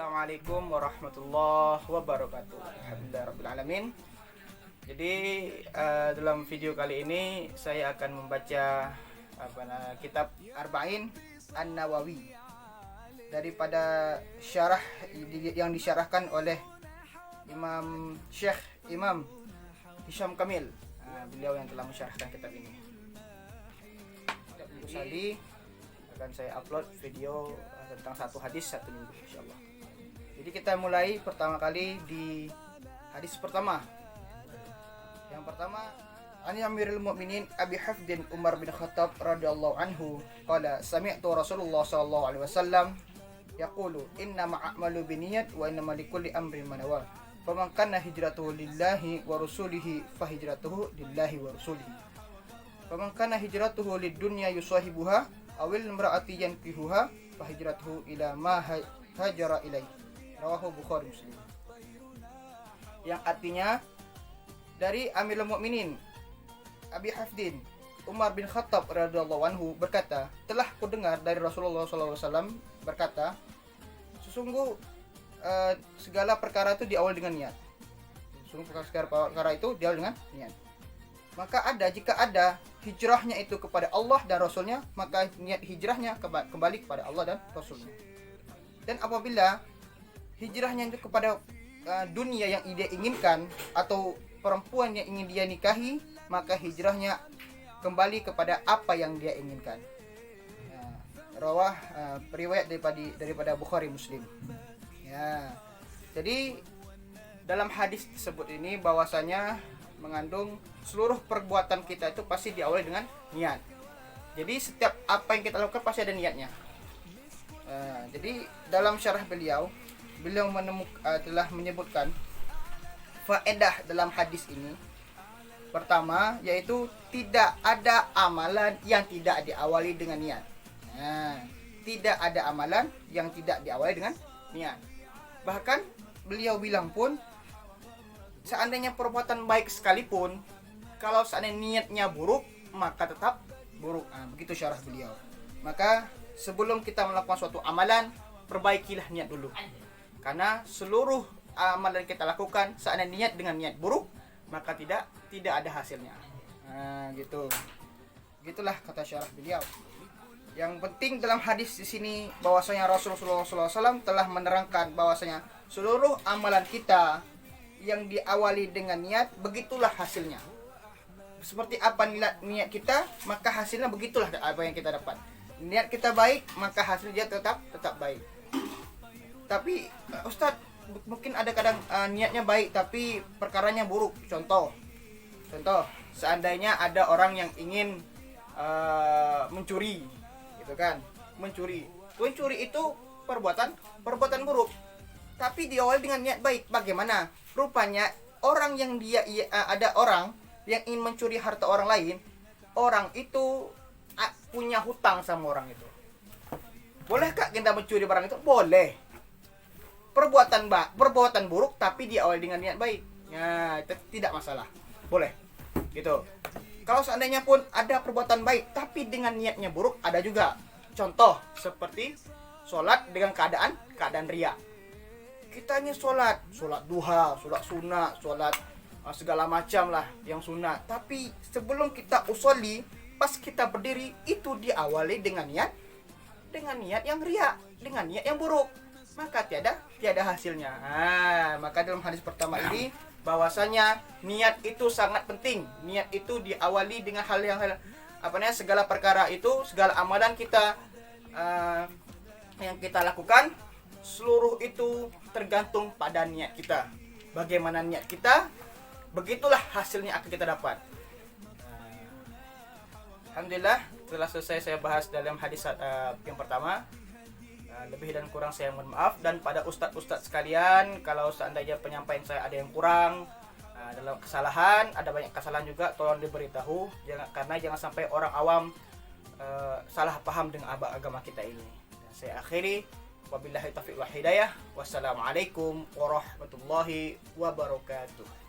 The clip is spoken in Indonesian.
Assalamualaikum warahmatullahi wabarakatuh. Alhamdulillahirrahmanirrahim. Jadi dalam video kali ini saya akan membaca kitab Arba'in An-Nawawi daripada syarah yang disyarahkan oleh Imam Hisham Kamil. Beliau yang telah mensyarahkan kitab ini. Tadi akan saya upload video tentang satu hadis satu minggu insyaallah. Jadi kita mulai pertama kali di hadis pertama. Yang pertama, An Amirul Mukminin Abi Hafdin Umar bin Khattab radhiyallahu anhu qala sami'tu Rasulullah sallallahu alaihi wasallam yaqulu inna ma'amalu binniyat wa inna likulli amrin ma nawa. Faman kana hijratuhu lillahi wa rasulihi fa hijratuhu lillahi wa rasulihi. Faman kana hijratuhu lid-dunya yusahibuha awil imra'ati yankihuha fa hijratuhu ila ma hajara ilaihi. Rawahu Bukhari Muslim. Yang artinya dari Amirul Mukminin Abi Hafdin Umar bin Khattab radhiyallahu anhu berkata, telah kudengar dari Rasulullah SAW berkata, sesungguh segala perkara itu diawali dengan niat. Segala perkara itu diawali dengan niat. Maka jika ada hijrahnya itu kepada Allah dan Rasulnya, maka niat hijrahnya kembali kepada Allah dan Rasulnya. Dan apabila hijrahnya itu kepada dunia yang dia inginkan atau perempuan yang ingin dia nikahi, maka hijrahnya kembali kepada apa yang dia inginkan. Riwayat daripada Bukhari Muslim. Ya. Jadi dalam hadis tersebut ini bahwasanya mengandung seluruh perbuatan kita itu pasti diawali dengan niat. Jadi setiap apa yang kita lakukan pasti ada niatnya. Jadi dalam syarah beliau telah menyebutkan faedah dalam hadis ini. Pertama, yaitu tidak ada amalan yang tidak diawali dengan niat. Tidak ada amalan yang tidak diawali dengan niat. Bahkan beliau bilang pun, seandainya perbuatan baik sekalipun, kalau seandainya niatnya buruk, maka tetap buruk. Begitu syarah beliau. Maka sebelum kita melakukan suatu amalan, perbaikilah niat dulu. Karena seluruh amalan kita lakukan seandainya niat dengan niat buruk, maka tidak ada hasilnya. Gitu. Gitulah kata syarah beliau. Yang penting dalam hadis di sini bahwasanya Rasulullah SAW telah menerangkan bahwasanya seluruh amalan kita yang diawali dengan niat, begitulah hasilnya. Seperti apa niat kita, maka hasilnya begitulah apa yang kita dapat. Niat kita baik, maka hasilnya tetap baik. Tapi Ustadz, mungkin ada kadang niatnya baik tapi perkaranya buruk. Contoh, seandainya ada orang yang ingin mencuri, gitu kan? Mencuri itu perbuatan buruk. Tapi diawali dengan niat baik. Bagaimana? Rupanya ada orang yang ingin mencuri harta orang lain. Orang itu punya hutang sama orang itu. Bolehkah kita mencuri barang itu? Boleh. Perbuatan buruk tapi diawali dengan niat baik. Itu tidak masalah. Boleh. Gitu. Kalau seandainya pun ada perbuatan baik tapi dengan niatnya buruk, ada juga. Contoh seperti sholat dengan keadaan riya. Kita ini sholat duha, sholat sunat, sholat segala macam lah yang sunat. Tapi sebelum kita usolli, pas kita berdiri itu diawali dengan niat yang riya, dengan niat yang buruk, maka tiada hasilnya. Maka dalam hadis pertama ini bahwasanya niat itu sangat penting. Niat itu diawali dengan segala perkara itu, segala amalan kita yang kita lakukan, seluruh itu tergantung pada niat kita. Bagaimana niat kita, begitulah hasilnya akan kita dapat. Alhamdulillah telah selesai saya bahas dalam hadis yang pertama. Lebih dan kurang saya mohon maaf. Dan pada ustadz sekalian, kalau seandainya penyampaian saya ada yang kurang, dalam kesalahan, ada banyak kesalahan juga, tolong diberitahu. Karena jangan sampai orang awam salah paham dengan agama kita ini. Dan saya akhiri, wabillahi taufiq wal hidayah. Wassalamualaikum warahmatullahi wabarakatuh.